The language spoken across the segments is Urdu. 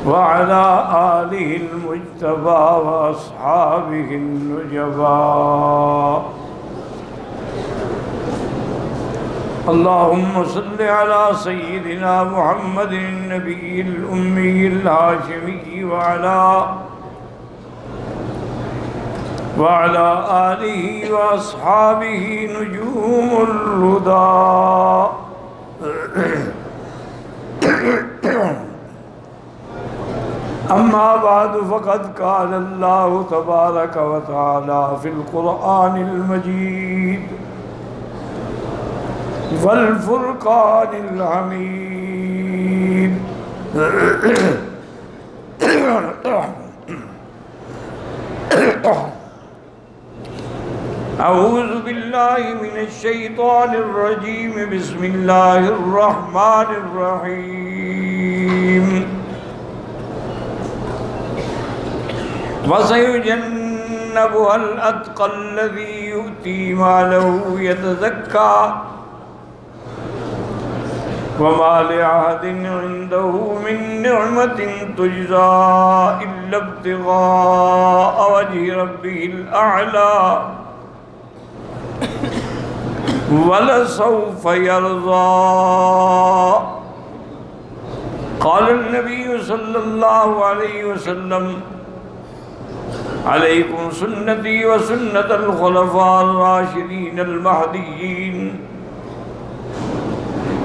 وعلى آله المجتبى وأصحابه النجبى. اللهم صل على سيدنا محمد النبي الأمي الهاشمي وعلى آله وأصحابه نجوم الهدى. أما بعد فقد قال الله تبارك وتعالى في القرآن المجيد والفرقان الحميد. أعوذ بالله من الشيطان الرجيم. بسم الله الرحمن الرحيم. وسيجنبها الأتقى الذي يؤتي ماله يتزكى وما لأحد عنده من نعمة تجزى إلا ابتغاء وجه ربه الأعلى ولسوف يرضى. قال النبي صلى الله عليه وسلم: عليكم سنتي وسنة الخلفاء الراشدين المهديين،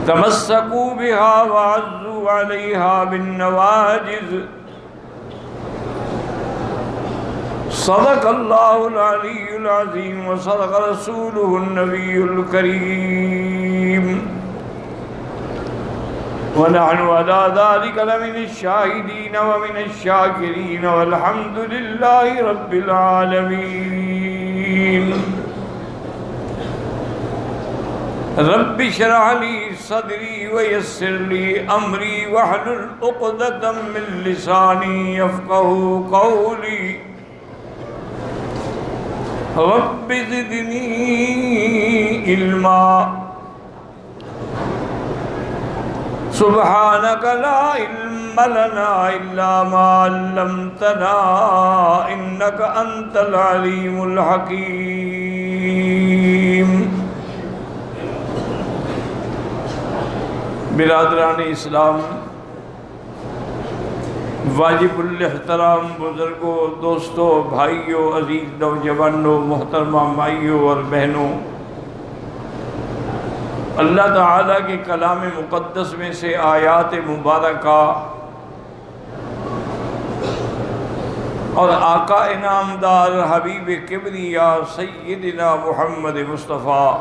تمسكوا بها وعزوا عليها بالنواجذ. صدق الله العلي العظيم وصدق رسوله النبي الكريم، ونحن على ذلك لمن الشاهدين ومن الشاكرين والحمد لله رب العالمين. رب اشرح لي صدري ويسر لي أمري واحلل عقدة من لساني يفقهوا قولي. رب زدني علما. سبحانك لا علم لنا إلا ما علمتنا إنك أنت العليم الحكيم. برادران اسلام، واجب الاحترام بزرگوں، دوستوں، بھائیوں، عزیز نوجوانوں، محترمہ مائیوں اور بہنوں، اللہ تعالیٰ کے کلام مقدس میں سے آیات مبارکہ اور آقا انعامدار حبیب کبریا سیدنا محمد مصطفیٰ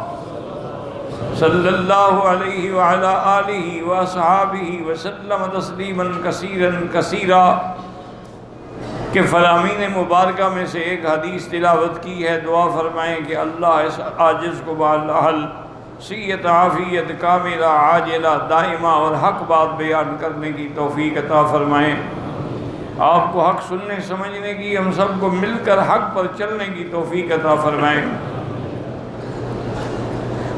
صلی اللہ علیہ وعلا آلہ واصحابہ وسلم تسلیما کثیرا کثیرا کہ فرامین مبارکہ میں سے ایک حدیث تلاوت کی ہے. دعا فرمائیں کہ اللہ اس عاجز کو بالحل صحت عافیت کاملہ عاجلہ دائمہ اور حق بات بیان کرنے کی توفیق عطا فرمائیں. آپ کو حق سننے سمجھنے کی، ہم سب کو مل کر حق پر چلنے کی توفیق عطا فرمائیں.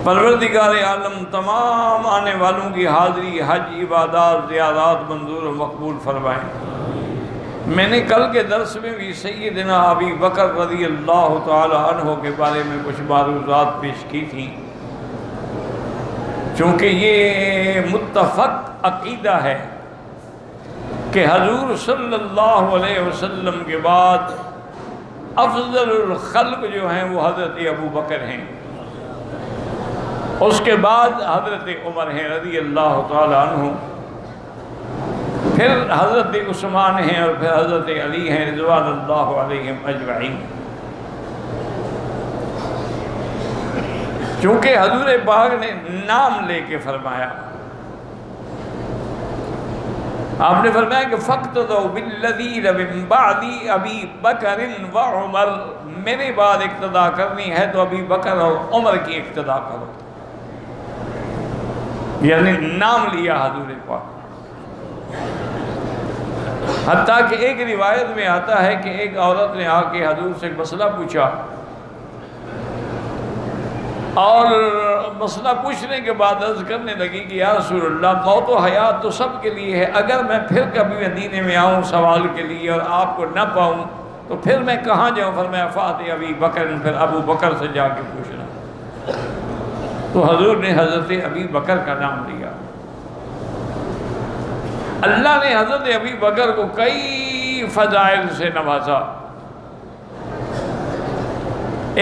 پروردگار عالم تمام آنے والوں کی حاضری، حج، عبادات، زیارات منظور و مقبول فرمائیں. میں نے کل کے درس میں بھی سیدنا ابی بکر رضی اللہ تعالی عنہ کے بارے میں کچھ معروضات پیش کی تھی. چونکہ یہ متفق عقیدہ ہے کہ حضور صلی اللہ علیہ وسلم کے بعد افضل الخلق جو ہیں وہ حضرت ابو بکر ہیں، اس کے بعد حضرت عمر ہیں رضی اللہ تعالی عنہ، پھر حضرت عثمان ہیں اور پھر حضرت علی ہیں رضوان اللہ علیہم اجمعین. چونکہ حضور پاک نے نام لے کے فرمایا، آپ نے فرمایا کہ فَاقْتَدَوْا بِالَّذِينَ مِن بَعْدِ أَبِي بَكْرٍ وَعُمَرٍ، میرے بعد اقتداء کرنی ہے تو ابی بکر اور عمر کی اقتداء کرو. یعنی نام لیا حضور پاک. حتیٰ کہ ایک روایت میں آتا ہے کہ ایک عورت نے آ کے حضور سے ایک مسئلہ پوچھا اور مسئلہ پوچھنے کے بعد عرض کرنے لگی کہ یا رسول اللہ، موت و حیات تو سب کے لیے ہے، اگر میں پھر کبھی مدینے میں آؤں سوال کے لیے اور آپ کو نہ پاؤں تو پھر میں کہاں جاؤں؟ فرمایا فاتح ابی بکر، پھر ابو بکر سے جا کے پوچھنا۔ تو حضور نے حضرت ابی بکر کا نام لیا۔ اللہ نے حضرت ابی بکر کو کئی فضائل سے نوازا۔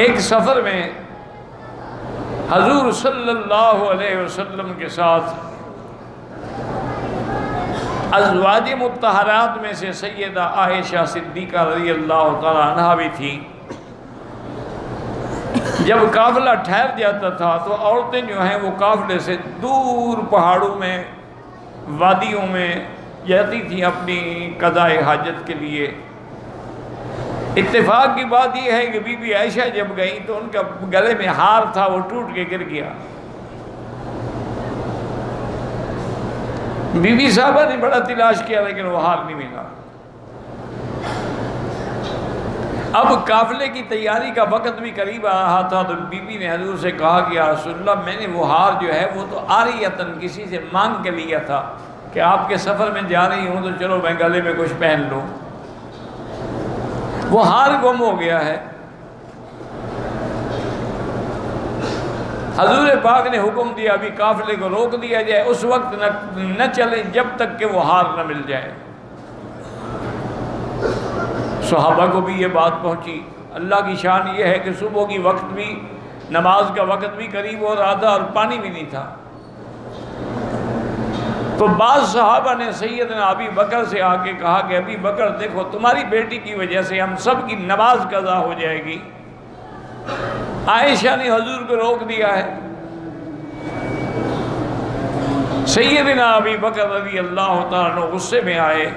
ایک سفر میں حضور صلی اللہ علیہ وسلم کے ساتھ ازواج مطہرات میں سے سیدہ عائشہ صدیقہ رضی اللہ تعالی عنہا بھی تھی۔ جب قافلہ ٹھہر جاتا تھا تو عورتیں جو ہیں وہ قافلے سے دور پہاڑوں میں، وادیوں میں جاتی تھیں اپنی قضاء حاجت کے لیے۔ اتفاق کی بات یہ ہے کہ بی بی عائشہ جب گئی تو ان کا گلے میں ہار تھا، وہ ٹوٹ کے گر گیا۔ بی بی صاحبہ نے بڑا تلاش کیا لیکن وہ ہار نہیں ملا۔ اب قافلے کی تیاری کا وقت بھی قریب آ رہا تھا تو بی بی نے حضور سے کہا کہ یا رسول اللہ، میں نے وہ ہار جو ہے وہ تو عاریتاً کسی سے مانگ کے لیا تھا کہ آپ کے سفر میں جا رہی ہوں تو چلو میں گلے میں کچھ پہن لوں، وہ ہار گم ہو گیا ہے۔ حضور پاک نے حکم دیا ابھی قافلے کو روک دیا جائے، اس وقت نہ چلیں جب تک کہ وہ ہار نہ مل جائے۔ صحابہ کو بھی یہ بات پہنچی۔ اللہ کی شان یہ ہے کہ صبح کی وقت بھی، نماز کا وقت بھی قریب ہو رہا تھا اور پانی بھی نہیں تھا۔ تو بعض صحابہ نے سیدنا ابی بکر سے آ کے کہا کہ ابی بکر دیکھو، تمہاری بیٹی کی وجہ سے ہم سب کی نماز قضا ہو جائے گی۔ عائشہ نے حضور کو روک دیا ہے۔ سیدنا ابی بکر رضی اللہ تعالیٰ عنہ غصے میں آئے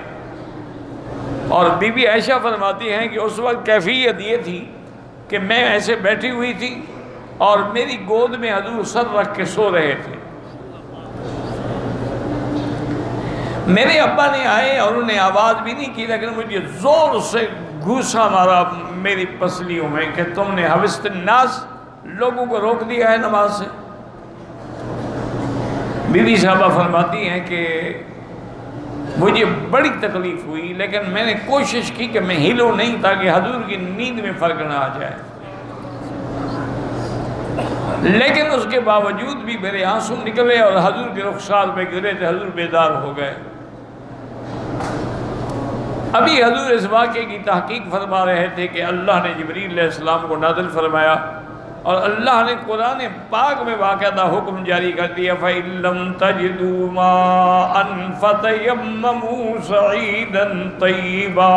اور بی بی عائشہ فرماتی ہیں کہ اس وقت کیفیت یہ تھی کہ میں ایسے بیٹھی ہوئی تھی اور میری گود میں حضور سر رکھ کے سو رہے تھے۔ میرے ابا نے آئے اور انہوں نے آواز بھی نہیں کی لیکن مجھے زور سے گھوسا مارا میری پسلیوں میں کہ تم نے حوست الناس، لوگوں کو روک دیا ہے نماز سے۔ بی بی صاحبہ فرماتی ہیں کہ مجھے بڑی تکلیف ہوئی لیکن میں نے کوشش کی کہ میں ہلوں نہیں تاکہ حضور کی نیند میں فرق نہ آ جائے، لیکن اس کے باوجود بھی میرے آنسو نکلے اور حضور کے رخسار پہ گرے تھے، حضور بیدار ہو گئے۔ ابھی حضور اس واقعے کی تحقیق فرما رہے تھے کہ اللہ نے جبریل علیہ السلام کو نازل فرمایا اور اللہ نے قرآن پاک میں باقاعدہ حکم جاری کر دیا فَإِن لَّمْ تَجِدُوا مَاءً فَتَيَمَّمُوا صَعِيدًا طَيِّبًا۔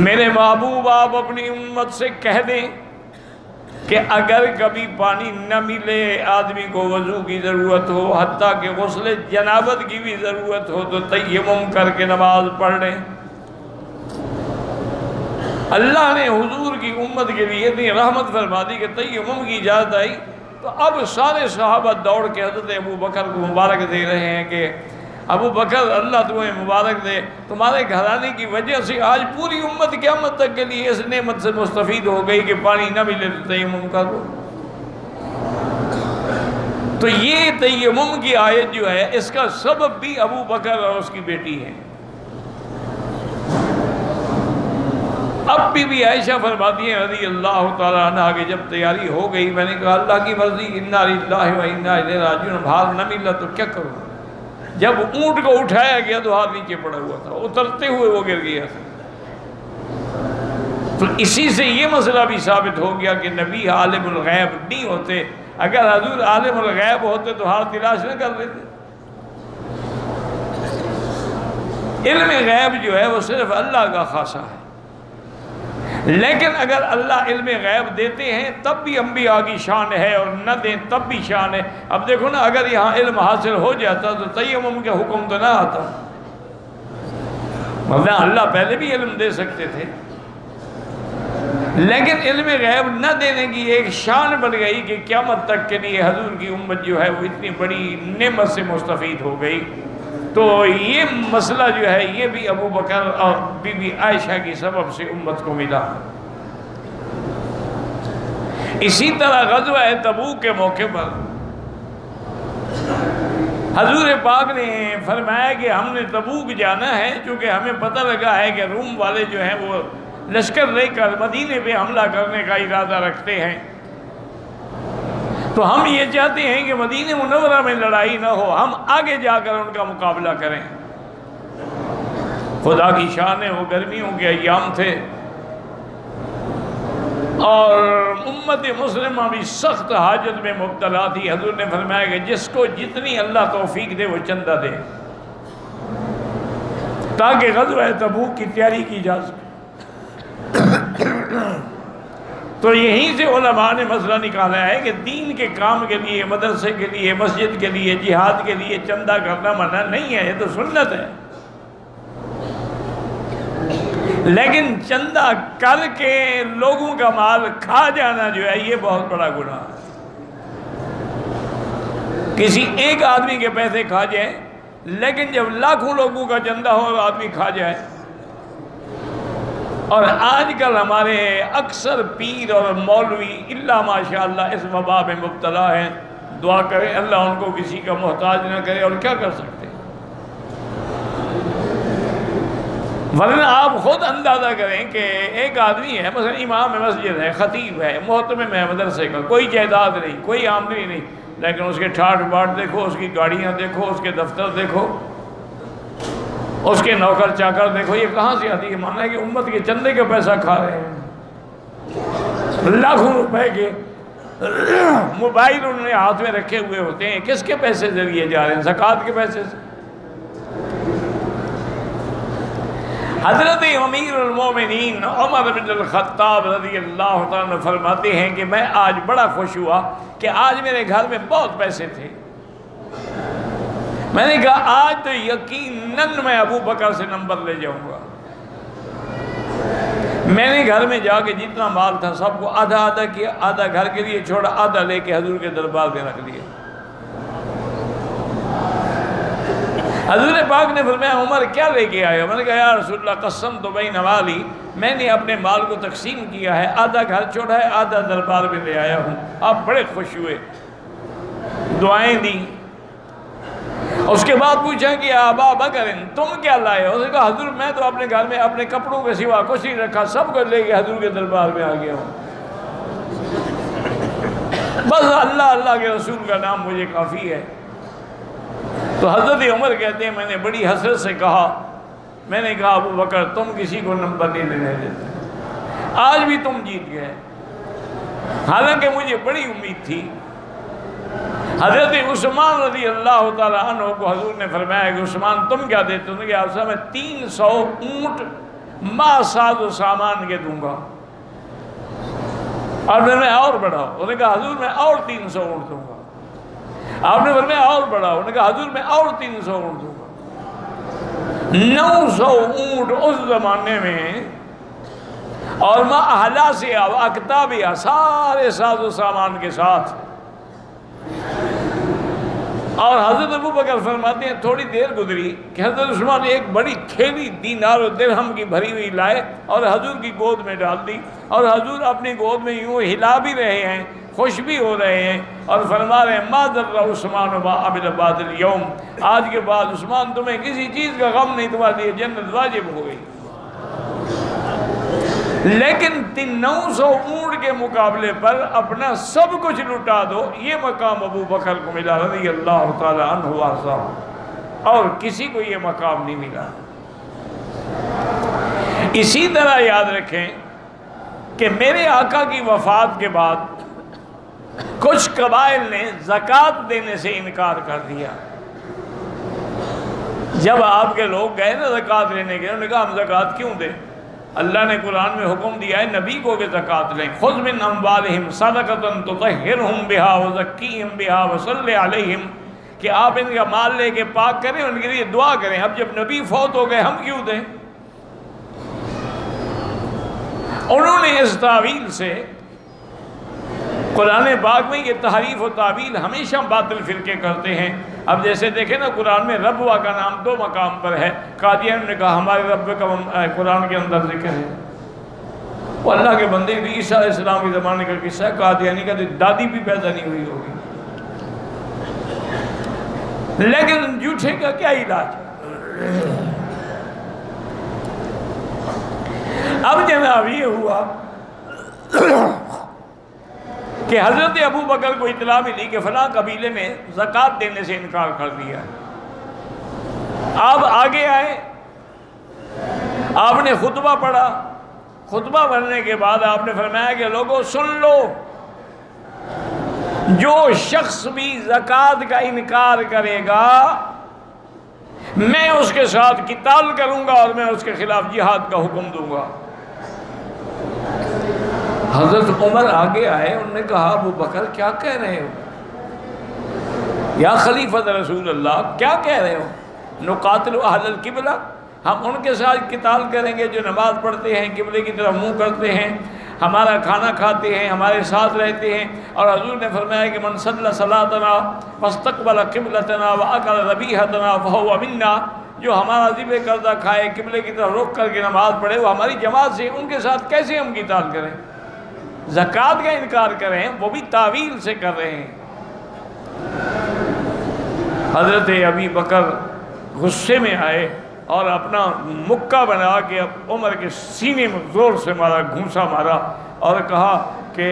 میرے محبوب آپ اپنی امت سے کہہ دیں کہ اگر کبھی پانی نہ ملے، آدمی کو وضو کی ضرورت ہو، حتیٰ کہ غسل جنابت کی بھی ضرورت ہو تو تیمم کر کے نماز پڑھ لیں۔ اللہ نے حضور کی امت کے لیے اتنی رحمت فرما دی کہ تیمم کی اجازت آئی تو اب سارے صحابہ دوڑ کے حضرت ابو بکر کو مبارک دے رہے ہیں کہ ابو بکر اللہ تمہیں مبارک دے، تمہارے گھرانے کی وجہ سے آج پوری امت قیامت تک کے لیے اس نعمت سے مستفید ہو گئی کہ پانی نہ ملے تو تیمم کر دو۔ تو یہ تیمم کی آیت جو ہے اس کا سبب بھی ابو بکر اور اس کی بیٹی ہے۔ اب بھی عائشہ فرماتی ہیں رضی اللہ تعالیٰ عنہ کہ جب تیاری ہو گئی میں نے کہا اللہ کی مرضی، انا للہ و انا الیہ راجعون، ہار نہ ملا تو کیا کروں؟ جب اونٹ کو اٹھایا گیا تو ہاتھ نیچے پڑا ہوا تھا، اترتے ہوئے وہ گر گیا تھا۔ تو اسی سے یہ مسئلہ بھی ثابت ہو گیا کہ نبی عالم الغیب نہیں ہوتے، اگر حضور عالم الغیب ہوتے تو ہاتھ تلاش نہ کر لیتے۔ علم غیب جو ہے وہ صرف اللہ کا خاصہ ہے، لیکن اگر اللہ علم غیب دیتے ہیں تب بھی انبیاء کی شان ہے اور نہ دیں تب بھی شان ہے۔ اب دیکھو نا، اگر یہاں علم حاصل ہو جاتا تو تیمم کے حکم تو نہ آتا، ورنہ اللہ پہلے بھی علم دے سکتے تھے، لیکن علم غیب نہ دینے کی ایک شان بن گئی کہ قیامت تک کے لیے حضور کی امت جو ہے وہ اتنی بڑی نعمت سے مستفید ہو گئی۔ تو یہ مسئلہ جو ہے یہ بھی ابو بکر اور بی بی عائشہ کی سبب سے امت کو ملا۔ اسی طرح غزوہ تبوک کے موقع پر حضور پاک نے فرمایا کہ ہم نے تبوک جانا ہے، چونکہ ہمیں پتہ لگا ہے کہ روم والے جو ہیں وہ لشکر لے کر مدینے پہ حملہ کرنے کا ارادہ رکھتے ہیں، تو ہم یہ چاہتے ہیں کہ مدینہ منورہ میں لڑائی نہ ہو، ہم آگے جا کر ان کا مقابلہ کریں۔ خدا کی شان ہے، وہ گرمیوں کے ایام تھے اور امت مسلمہ بھی سخت حاجت میں مبتلا تھی۔ حضور نے فرمایا کہ جس کو جتنی اللہ توفیق دے وہ چندہ دے تاکہ غزوہ تبوک کی تیاری کی جا سکے۔ تو یہیں سے علماء نے مسئلہ نکالا ہے کہ دین کے کام کے لیے، مدرسے کے لیے، مسجد کے لیے، جہاد کے لیے چندہ کرنا منع نہیں ہے، یہ تو سنت ہے، لیکن چندہ کر کے لوگوں کا مال کھا جانا جو ہے یہ بہت بڑا گناہ ہے۔ کسی ایک آدمی کے پیسے کھا جائے، لیکن جب لاکھوں لوگوں کا چندہ ہو اور آدمی کھا جائے۔ اور آج کل ہمارے اکثر پیر اور مولوی اللہ ماشاءاللہ اس وبا میں مبتلا ہیں، دعا کریں اللہ ان کو کسی کا محتاج نہ کرے، اور کیا کر سکتے ہیں؟ ورنہ آپ خود اندازہ کریں کہ ایک آدمی ہے، مثلا امام مسجد ہے، خطیب ہے، محتمم ہے مدرسے کا، کوئی جائیداد نہیں، کوئی آمدنی نہیں، لیکن اس کے ٹھاٹ باٹ دیکھو، اس کی گاڑیاں دیکھو، اس کے دفتر دیکھو، اس کے نوکر چاکر دیکھو، یہ کہاں سے آتی ہے؟ ماننا ہے کہ امت کے چندے کا پیسہ کھا رہے ہیں، لاکھوں روپے کے موبائل انہوں نے ہاتھ میں رکھے ہوئے ہوتے ہیں، کس کے پیسے ذریعے جا رہے ہیں؟ زکوٰۃ کے پیسے سے۔ حضرت امیر المومنین عمر بن الخطاب رضی اللہ تعالیٰ فرماتے ہیں کہ میں آج بڑا خوش ہوا کہ آج میرے گھر میں بہت پیسے تھے۔ میں نے کہا آج تو یقیناً میں ابو بکر سے نمبر لے جاؤں گا۔ میں نے گھر میں جا کے جتنا مال تھا سب کو آدھا آدھا کیا، آدھا گھر کے لیے چھوڑا، آدھا لے کے حضور کے دربار میں رکھ دیا۔ حضور پاک نے فرمایا عمر کیا لے کے آئے ہو؟ میں نے کہا یا رسول اللہ قسمت بین مالی، میں نے اپنے مال کو تقسیم کیا ہے، آدھا گھر چھوڑا ہے، آدھا دربار میں لے آیا ہوں۔ آپ بڑے خوش ہوئے، دعائیں دیں۔ اس کے بعد پوچھا کہ ابا بکر تم کیا لائے ہو؟ اس نے کہا حضور میں تو اپنے گھر میں اپنے کپڑوں کے سوا کچھ نہیں رکھا، سب کو لے کے حضور کے دربار میں آ گیا ہوں، بس اللہ کے رسول کا نام مجھے کافی ہے۔ تو حضرت عمر کہتے ہیں میں نے بڑی حسرت سے کہا، میں نے کہا ابو بکر تم کسی کو نمبر نہیں لینے دیتے، آج بھی تم جیت گئے، حالانکہ مجھے بڑی امید تھی۔ حضرت عثمان رضی اللہ تعالیٰ عنہ کو حضور نے فرمایا کہ عثمان تم کیا دیتے ہو؟ کہ آپ سے میں 300 اونٹ ما ساز و سامان کے دوں گا، اور میں اور بڑھاؤ۔ انہوں نے کہا حضور میں اور 300 اونٹ دوں گا۔ آپ نے فرمایا اور بڑھاؤ۔ انہوں نے کہا حضور میں اور 300 اونٹ دوں گا۔ 900 اونٹ اس زمانے میں، اور ما اہلا سے اکتابیہ سارے ساز و سامان کے ساتھ۔ اور حضرت ابو بکر فرماتے ہیں تھوڑی دیر گزری کہ حضرت عثمان نے ایک بڑی تھیلی دینار و درہم کی بھری ہوئی لائے اور حضور کی گود میں ڈال دی، اور حضور اپنی گود میں یوں ہلا بھی رہے ہیں، خوش بھی ہو رہے ہیں، اور فرما رہے ہیں ما ضر عثمان ما عمل بعد اليوم، آج کے بعد عثمان تمہیں کسی چیز کا غم نہیں، تمہارے لیے جنت واجب ہو گئی۔ لیکن 900 اونٹ کے مقابلے پر اپنا سب کچھ لٹا دو، یہ مقام ابو بکر کو ملا رضی اللہ تعالیٰ عنہ وارضاہ، اور کسی کو یہ مقام نہیں ملا۔ اسی طرح یاد رکھیں کہ میرے آقا کی وفات کے بعد کچھ قبائل نے زکوٰۃ دینے سے انکار کر دیا۔ جب آپ کے لوگ گئے نا زکوٰۃ لینے کے، انہوں نے کہا ہم زکوٰۃ کیوں دیں؟ اللہ نے قرآن میں حکم دیا ہے نبی کو کہ زکوٰۃ لیں، خذ من اموالہم صدقۃ تطہرہم بہا وزکیہم بہا وصلی علیہم، کہ آپ ان کا مال لے کے پاک کریں، ان کے لیے دعا کریں۔ اب جب نبی فوت ہو گئے ہم کیوں دیں؟ انہوں نے اس تعویل سے، قرآن پاک میں یہ تحریف و تعویل ہمیشہ باطل فرقے کرتے ہیں۔ اب جیسے دیکھیں نا قرآن میں ربوہ کا نام 2 مقام پر ہے، قادیان نے کہا ہمارے رب کا قرآن کے اندر ذکر ہے، وہ اللہ کے بندے بھی عیسیٰ علیہ السلام کے زمانے کا قصہ ہے، قادیانی کا تو دادی بھی پیدا نہیں ہوئی ہوگی، لیکن جھوٹے کا کیا علاج ہے؟ اب جناب یہ ہوا کہ حضرت ابو بکر کو اطلاع ملی کہ فلاں قبیلے میں زکوٰۃ دینے سے انکار کر دیا ہے۔ آپ آگے آئے، آپ نے خطبہ پڑھا، خطبہ پڑھنے کے بعد آپ نے فرمایا کہ لوگوں سن لو، جو شخص بھی زکوٰۃ کا انکار کرے گا میں اس کے ساتھ قتال کروں گا اور میں اس کے خلاف جہاد کا حکم دوں گا۔ حضرت عمر آگے آئے، انہوں نے کہا ابو بکر کیا کہہ رہے ہو یا خلیفۃ رسول اللہ، کیا کہہ رہے ہو؟ نقاتل اہل القبلہ، ہم ان کے ساتھ قتال کریں گے جو نماز پڑھتے ہیں، قبلے کی طرف منہ کرتے ہیں، ہمارا کھانا کھاتے ہیں، ہمارے ساتھ رہتے ہیں۔ اور حضور نے فرمایا کہ من صلی صلاتنا فاستقبل قبلتنا واکل ذبیحتنا فہو منا، جو ہمارا ذبح کردہ کھائے، قبلے کی طرف رخ کر کے نماز پڑھے، وہ ہماری جماعت سے، ان کے ساتھ کیسے ہم قتال کریں؟ زکوٰۃ کا انکار کریں، وہ بھی تعویل سے کر رہے ہیں۔ حضرت ابی بکر غصے میں آئے اور اپنا مکہ بنا کے عمر کے سینے میں زور سے مارا، گھونسا مارا اور کہا کہ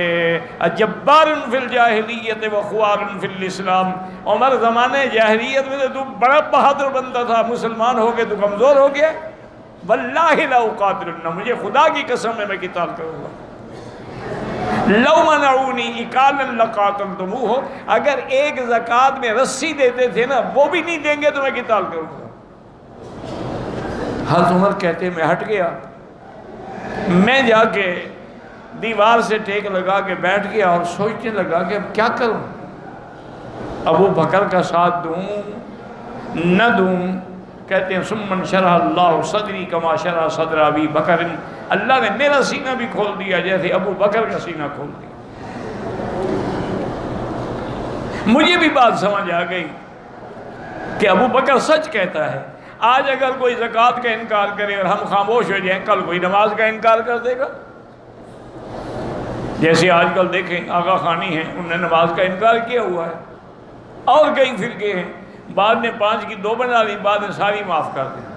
اجبار فی الجاہلیت و خوار فی الاسلام، عمر زمانے جاہلیت میں تو بڑا بہادر بندہ تھا، مسلمان ہو کے تو کمزور ہو گیا۔ واللہ لا اقاتلن، مجھے خدا کی قسم ہے میں قتال کروں گا۔ لو منعونی اکالا لقاتلتموہ، اگر ایک زکوٰۃ میں رسی دیتے تھے نا وہ بھی نہیں دیں گے تو میں قتال کروں گا۔ حضرت عمر کہتے میں ہٹ گیا، میں جا کے دیوار سے ٹیک لگا کے بیٹھ گیا اور سوچنے لگا کہ اب کیا کروں، ابو بکر کا ساتھ دوں نہ دوں؟ کہتے ہیں ثم انشرح اللہ صدری کما شرح صدر ابی بکر، اللہ نے میرا سینہ بھی کھول دیا جیسے ابو بکر کا سینہ کھول دیا۔ مجھے بھی بات سمجھ آ گئی کہ ابو بکر سچ کہتا ہے۔ آج اگر کوئی زکوٰۃ کا انکار کرے اور ہم خاموش ہو جائیں، کل کوئی نماز کا انکار کر دے گا۔ جیسے آج کل دیکھیں آغا خانی ہیں، انہوں نے نماز کا انکار کیا ہوا ہے، اور کئی فرقے ہیں، بعد نے 5 کی 2 بنا لی، بعد نے ساری معاف کر دی۔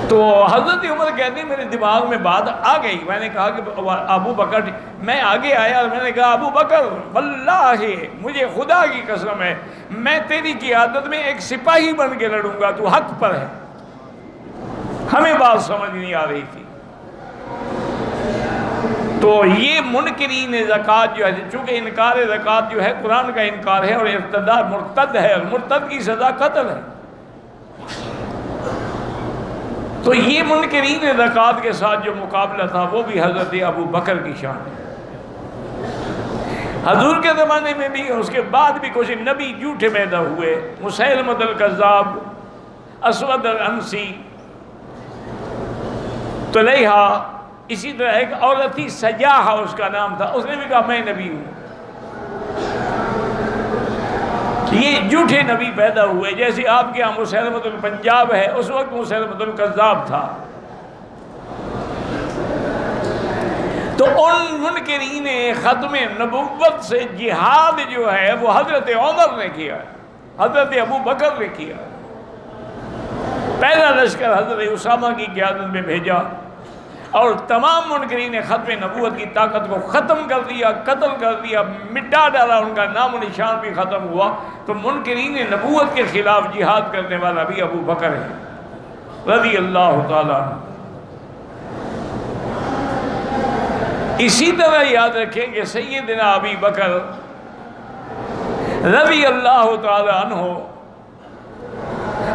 تو حضرت عمر کہتے ہیں میرے دماغ میں بات آ گئی، میں نے کہا کہ ابو بکر، میں آگے آیا اور میں نے کہا ابو بکر واللہ مجھے خدا کی قسم ہے میں تیری قیادت میں ایک سپاہی بن کے لڑوں گا، تو حق پر ہے۔ ہمیں بات سمجھ نہیں آ رہی تھی۔ تو یہ منکرین زکوٰۃ جو ہے، چونکہ انکار زکوٰۃ جو ہے قرآن کا انکار ہے اور ارتداد مرتد ہے، اور مرتد کی سزا قتل ہے۔ تو یہ منکرین زکوٰۃ کے ساتھ جو مقابلہ تھا وہ بھی حضرت ابو بکر کی شان ہے۔ حضور کے زمانے میں بھی، اس کے بعد بھی کچھ نبی جھوٹے پیدا ہوئے، مسیلمۃ الکذاب، اسود العنسی، طلیحہ، اسی طرح ایک عورت تھی سجاحہ اس کا نام تھا، اس نے بھی کہا میں نبی ہوں۔ یہ جھوٹے نبی پیدا ہوئے، جیسے آپ کے یہاں مسیلمۃ الپنجاب ہے، اس وقت مسیلمۃ الکذاب تھا۔ تو ان منکرین ختم نبوت سے جہاد جو ہے وہ حضرت عمر نے کیا، حضرت ابو بکر نے کیا۔ پہلا لشکر حضرت اسامہ کی قیادت میں بھیجا اور تمام منکرین ختم نبوت کی طاقت کو ختم کر دیا، قتل کر دیا، مٹا ڈالا، ان کا نام و نشان بھی ختم ہوا۔ تو منکرین نبوت کے خلاف جہاد کرنے والا بھی ابو بکر ہے رضی اللہ تعالیٰ عنہ۔ اسی طرح یاد رکھیں کہ سیدنا ابی بکر رضی اللہ تعالیٰ عنہ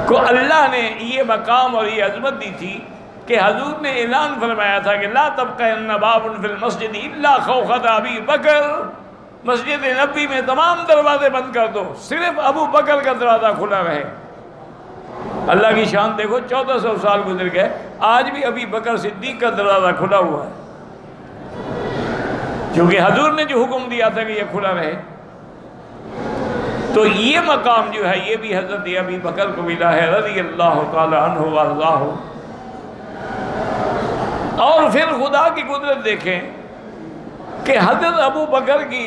کو اللہ نے یہ مقام اور یہ عظمت دی تھی کہ حضور نے اعلان فرمایا تھا کہ لا تبقین باب فی المسجد الا خوخۃ ابی بکر، مسجد نبی میں تمام دروازے بند کر دو، صرف ابو بکر کا دروازہ کھلا رہے۔ اللہ کی شان دیکھو، 1400 سال گزر گئے، آج بھی ابی بکر صدیق کا دروازہ کھلا ہوا ہے، کیونکہ حضور نے جو حکم دیا تھا کہ یہ کھلا رہے۔ تو یہ مقام جو ہے یہ بھی حضرت ابی بکر کو ملا ہے رضی اللہ تعالی عنہ وارضاہ۔ اور پھر خدا کی قدرت دیکھیں کہ حضرت ابو بکر کی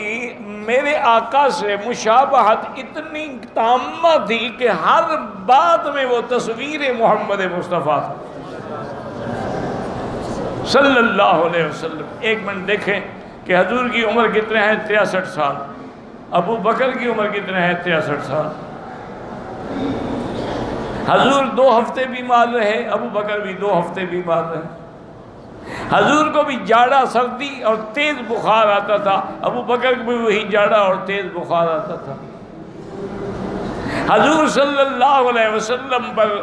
میرے آقا سے مشابہت اتنی تامہ تھی کہ ہر بات میں وہ تصویر محمد مصطفیٰ تھا صلی اللہ علیہ وسلم۔ ایک منٹ دیکھیں کہ حضور کی عمر کتنے ہیں؟ 63 سال۔ ابو بکر کی عمر کتنے ہیں؟ 63 سال۔ حضور 2 ہفتے بیمار رہے، ابو بکر بھی 2 ہفتے بیمار رہے۔ حضور کو بھی جاڑا، سردی اور تیز بخار آتا تھا، ابو بکر کو بھی وہی جاڑا اور تیز بخار آتا تھا۔ حضور صلی اللہ علیہ وسلم پر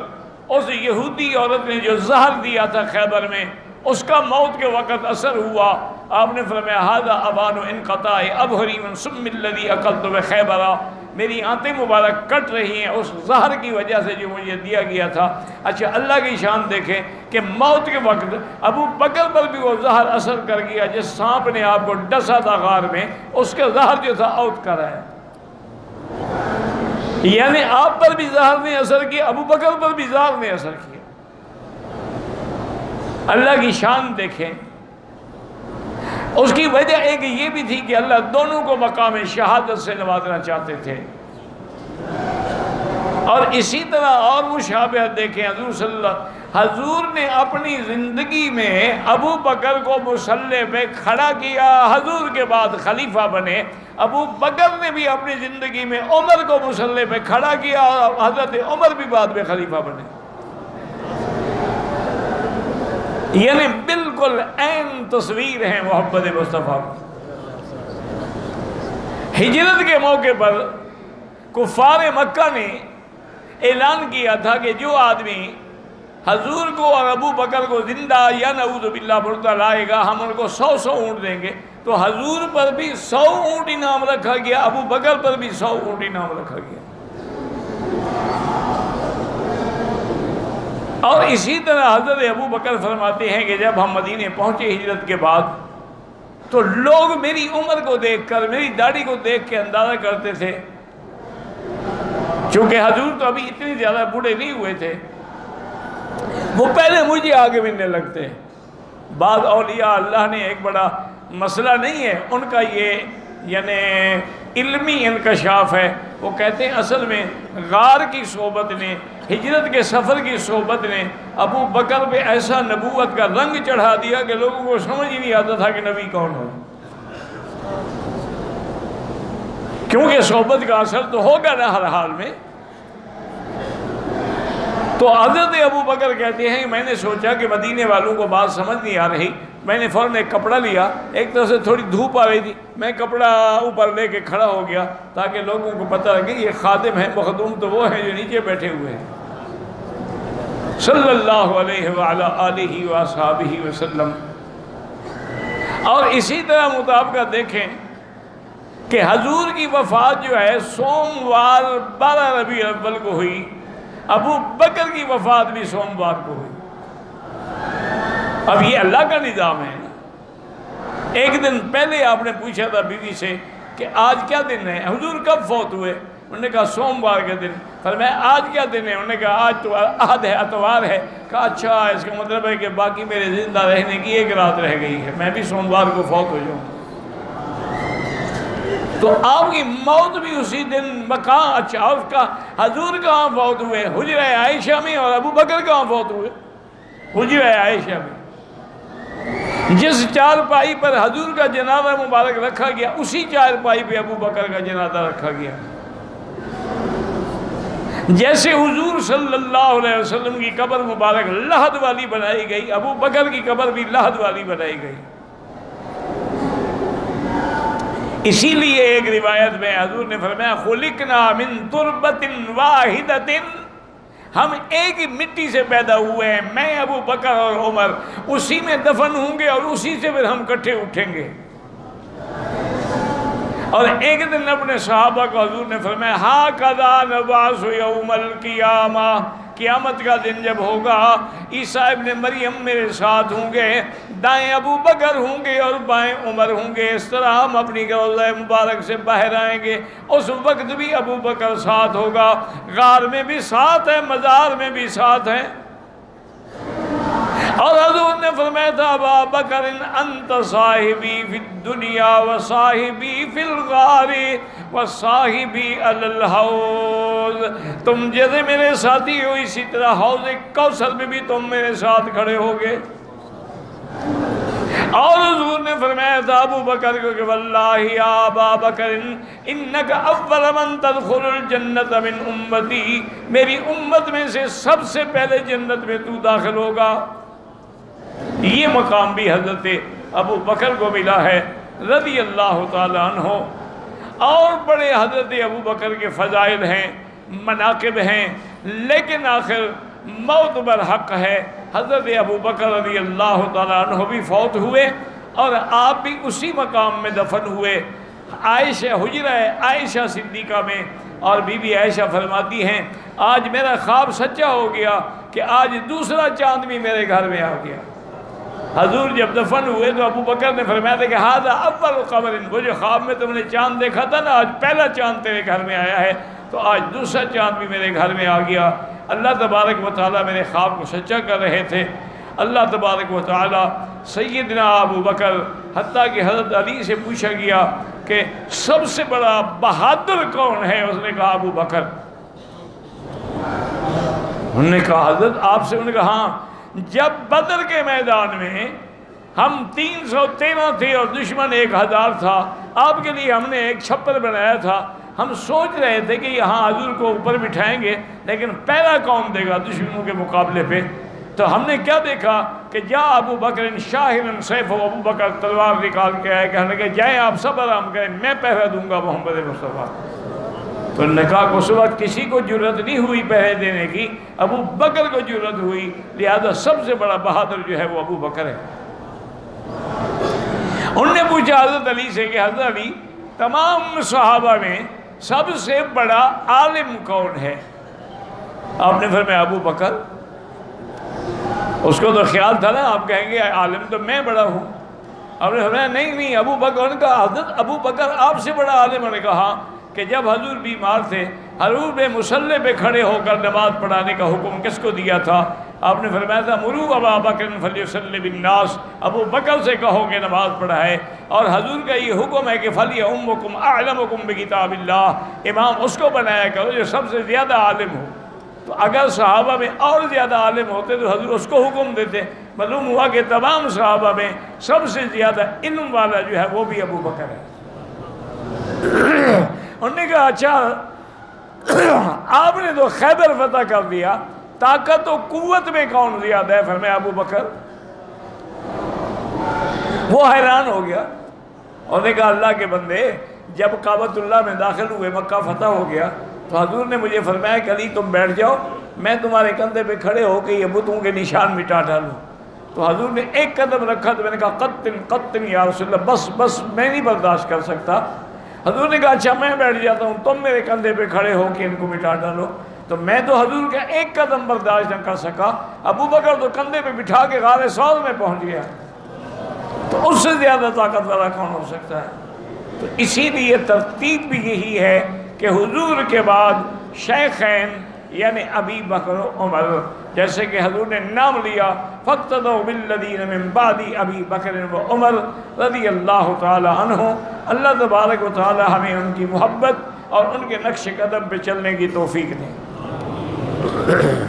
اس یہودی عورت نے جو زہر دیا تھا خیبر میں، اس کا موت کے وقت اثر ہوا۔ آپ نے فرمایا ھذا اوان انقطاع ابہری من سم الذی اکلت بخیبر، میری آنتیں مبارک کٹ رہی ہیں اس زہر کی وجہ سے جو مجھے دیا گیا تھا۔ اچھا، اللہ کی شان دیکھیں کہ موت کے وقت ابو بکر پر بھی وہ زہر اثر کر گیا، جس سانپ نے آپ کو ڈسا تھا غار میں، اس کا زہر جو تھا آؤٹ کر آیا۔ یعنی آپ پر بھی زہر نے اثر کیا، ابو بکر پر بھی زہر نے اثر کیا۔ اللہ کی شان دیکھیں۔ اس کی وجہ ایک یہ بھی تھی کہ اللہ دونوں کو مقام شہادت سے نوازنا چاہتے تھے۔ اور اسی طرح اور مشابہت دیکھیں، حضور نے اپنی زندگی میں ابو بکر کو مصلی پہ کھڑا کیا، حضور کے بعد خلیفہ بنے۔ ابو بکر نے بھی اپنی زندگی میں عمر کو مصلی پہ کھڑا کیا، اور حضرت عمر بھی بعد میں خلیفہ بنے۔ یعنی بالکل عین تصویر ہے محمد مصطفیٰ۔ ہجرت کے موقع پر کفار مکہ نے اعلان کیا تھا کہ جو آدمی حضور کو اور ابو بکر کو زندہ یا نعوذ باللہ مردہ لائے گا، ہم ان کو 100 اونٹ دیں گے۔ تو حضور پر بھی 100 اونٹ انعام رکھا گیا، ابو بکر پر بھی 100 اونٹ انعام رکھا گیا۔ اور اسی طرح حضرت ابو بکر فرماتے ہیں کہ جب ہم مدینے پہنچے ہجرت کے بعد، تو لوگ میری عمر کو دیکھ کر، میری داڑھی کو دیکھ کے اندازہ کرتے تھے، چونکہ حضور تو ابھی اتنے زیادہ بوڑھے نہیں ہوئے تھے، وہ پہلے مجھے آگے ملنے لگتے ہیں۔ بعض اولیاء اللہ نے ایک بڑا مسئلہ نہیں ہے ان کا، یہ یعنی علمی انکشاف ہے۔ وہ کہتے ہیں اصل میں غار کی صحبت نے، ہجرت کے سفر کی صحبت نے ابو بکر پہ ایسا نبوت کا رنگ چڑھا دیا کہ لوگوں کو سمجھ ہی نہیں آتا تھا کہ نبی کون ہو، کیونکہ صحبت کا اثر تو ہوگا نا ہر حال میں۔ تو حضرت ابو بکر کہتے ہیں میں نے سوچا کہ مدینے والوں کو بات سمجھ نہیں آ رہی، میں نے فوراً ایک کپڑا لیا، ایک طرح سے تھوڑی دھوپ آ رہی تھی، میں کپڑا اوپر لے کے کھڑا ہو گیا تاکہ لوگوں کو پتہ لگے یہ خادم ہے، مخدوم تو وہ ہیں جو نیچے بیٹھے ہوئے ہیں۔ صلی اللہ علیہ وعلی آلہ وصحبہ وسلم۔ اور اسی طرح مطابقہ دیکھیں کہ حضور کی وفات جو ہے سوموار 12 ربیع الاول کو ہوئی، ابو بکر کی وفات بھی سوموار کو ہوئی۔ اب یہ اللہ کا نظام ہے۔ ایک دن پہلے آپ نے پوچھا تھا بیوی سے کہ آج کیا دن ہے، حضور کب فوت ہوئے؟ انہوں نے کہا سوموار کے دن۔ فرمایا آج کیا دن ہے؟ انہوں نے کہا آج تو احد ہے، اتوار ہے۔ کہا اچھا، اس کا مطلب ہے کہ باقی میرے زندہ رہنے کی 1 رات رہ گئی ہے، میں بھی سوموار کو فوت ہو جاؤں۔ تو آپ کی موت بھی اسی دن مکان، اچھا اس کا حضور کہاں فوت ہوئے؟ حجرہ عائشہ میں۔ اور ابو بکر کہاں فوت ہوئے؟ حجرہ عائشہ میں۔ جس چارپائی پر حضور کا جنازہ مبارک رکھا گیا، اسی چارپائی پہ ابو بکر کا جنازہ رکھا گیا۔ جیسے حضور صلی اللہ علیہ وسلم کی قبر مبارک لحد والی بنائی گئی، ابو بکر کی قبر بھی لحد والی بنائی گئی۔ اسی لیے ایک روایت میں حضور نے فرمایا خلقنا من تربت واحدۃ، ہم ایک ہی مٹی سے پیدا ہوئے ہیں، میں ابو بکر اور عمر، اسی میں دفن ہوں گے اور اسی سے پھر ہم کٹھے اٹھیں گے۔ اور ایک دن اپنے صحابہ کو حضور نے فرمایا ھٰکذا نبعث یوم القیامہ، قیامت کا دن جب ہوگا عیسیٰ ابن مریم میرے ساتھ ہوں گے، دائیں ابو بکر ہوں گے اور بائیں عمر ہوں گے، اس طرح ہم اپنی روضہ مبارک سے باہر آئیں گے، اس وقت بھی ابو بکر ساتھ ہوگا، غار میں بھی ساتھ ہے، مزار میں بھی ساتھ ہے۔ اور حضور نے فرمایا تھا ابا بکر انت صاحبی فی الدنیا و صاحبی فی الغار و صاحبی علی الحوض، تم جیسے میرے ساتھی ہو اسی طرح حوض کوثر میں بھی تم میرے ساتھ کھڑے ہوگے۔ اور حضور نے فرمایا تھا ابو بکر کو کہ واللہ یا ابا بکر انک اول من تدخل الجنت من امتی، میری امت میں سے سب سے پہلے جنت میں تو داخل ہوگا۔ یہ مقام بھی حضرت ابو بکر کو ملا ہے رضی اللہ تعالی عنہ۔ اور بڑے حضرت ابو بکر کے فضائل ہیں، مناقب ہیں، لیکن آخر موت برحق ہے۔ حضرت ابو بکر رضی اللہ تعالیٰ عنہ بھی فوت ہوئے اور آپ بھی اسی مقام میں دفن ہوئے، عائشہ حجرہ عائشہ صدیقہ میں۔ اور بی بی عائشہ فرماتی ہیں آج میرا خواب سچا ہو گیا کہ آج دوسرا چاند بھی میرے گھر میں آ گیا۔ حضور جب دفن ہوئے تو ابو بکر نے فرمایا تھا کہ ھذا اول قمر، وہ جو خواب میں تم نے چاند دیکھا تھا نا، آج پہلا چاند تیرے گھر میں آیا ہے، تو آج دوسرا چاند بھی میرے گھر میں آ گیا۔ اللہ تبارک و تعالیٰ میرے خواب کو سچا کر رہے تھے۔ اللہ تبارک و تعالیٰ سیدنا ابو بکر، حتیٰ کہ حضرت علی سے پوچھا گیا کہ سب سے بڑا بہادر کون ہے، اس نے کہا ابو بکر۔ انہوں نے کہا حضرت آپ سے؟ انہوں نے کہا ہاں، جب بدر کے میدان میں ہم 313 تھے اور دشمن 1000 تھا، آپ کے لیے ہم نے ایک چھپر بنایا تھا، ہم سوچ رہے تھے کہ یہاں حضور کو اوپر بٹھائیں گے، لیکن پہلا کون دے گا دشمنوں کے مقابلے پہ؟ تو ہم نے کیا دیکھا کہ جا ابو بکر شاہرن سیف، ابو بکر تلوار نکال کے آئے، کہنے کہ جائیں آپ سب آرام کریں، میں پہرا دوں گا محمد مصطفیٰ۔ تو انہوں نے کہا کہ اس وقت کسی کو جرت نہیں ہوئی پہرے دینے کی، ابو بکر کو جرت ہوئی، لہذا سب سے بڑا بہادر جو ہے وہ ابو بکر ہے۔ انہوں نے پوچھا حضرت علی سے کہ حضرت علی تمام صحابہ میں سب سے بڑا عالم کون ہے؟ آپ نے فرمایا ابو بکر۔ اس کو تو خیال تھا نا آپ کہیں گے عالم تو میں بڑا ہوں۔ آپ نے فرمایا نہیں ابو بکر۔ نے کہا حضرت ابو بکر آپ سے بڑا عالم؟ نے کہا کہ جب حضور بیمار تھے، حضور نے مصلی پہ کھڑے ہو کر نماز پڑھانے کا حکم کس کو دیا تھا؟ آپ نے فرمایا تھا مروا ابا بکر فلیصلی بالناس، ابو بکر سے کہو کہ نماز پڑھائے۔ اور حضور کا یہ حکم ہے کہ فلیؤمکم اعلمکم بکتاب اللہ، امام اس کو بنایا کرو جو سب سے زیادہ عالم ہو۔ تو اگر صحابہ میں اور زیادہ عالم ہوتے تو حضور اس کو حکم دیتے۔ معلوم ہوا کہ تمام صحابہ میں سب سے زیادہ علم والا جو ہے وہ بھی ابو بکر ہے۔ انہوں نے کہا اچھا آپ نے تو خیبر فتح کر دیا، طاقت و قوت میں کون زیادہ ہے؟ فرمایا ابو بکر۔ وہ حیران ہو گیا اور نے کہا اللہ کے بندے، جب کعبۃ اللہ میں داخل ہوئے، مکہ فتح ہو گیا، تو حضور نے مجھے فرمایا کہ علی تم بیٹھ جاؤ، میں تمہارے کندھے پہ کھڑے ہو کے یہ بتوں کے نشان مٹا ڈالوں۔ تو حضور نے ایک قدم رکھا تو میں نے کہا قطن یا رسول اللہ، بس میں نہیں برداشت کر سکتا۔ حضور نے کہا اچھا میں بیٹھ جاتا ہوں، تم میرے کندھے پہ کھڑے ہو کے ان کو مٹا ڈالو۔ تو میں تو حضور کا ایک قدم برداشت نہ کر سکا، ابو بکر تو کندھے پہ بٹھا کے غار ثور میں پہنچ گیا، تو اس سے زیادہ طاقت والا کون ہو سکتا ہے؟ تو اسی لیے ترتیب بھی یہی ہے کہ حضور کے بعد شیخین یعنی ابی بکر و عمر، جیسے کہ حضور نے نام لیا فاقتدوا بالذین من بعد ابی بکر و عمر رضی اللہ تعالی عنہ۔ اللہ تبارک و تعالی ہمیں ان کی محبت اور ان کے نقش قدم پہ چلنے کی توفیق دے۔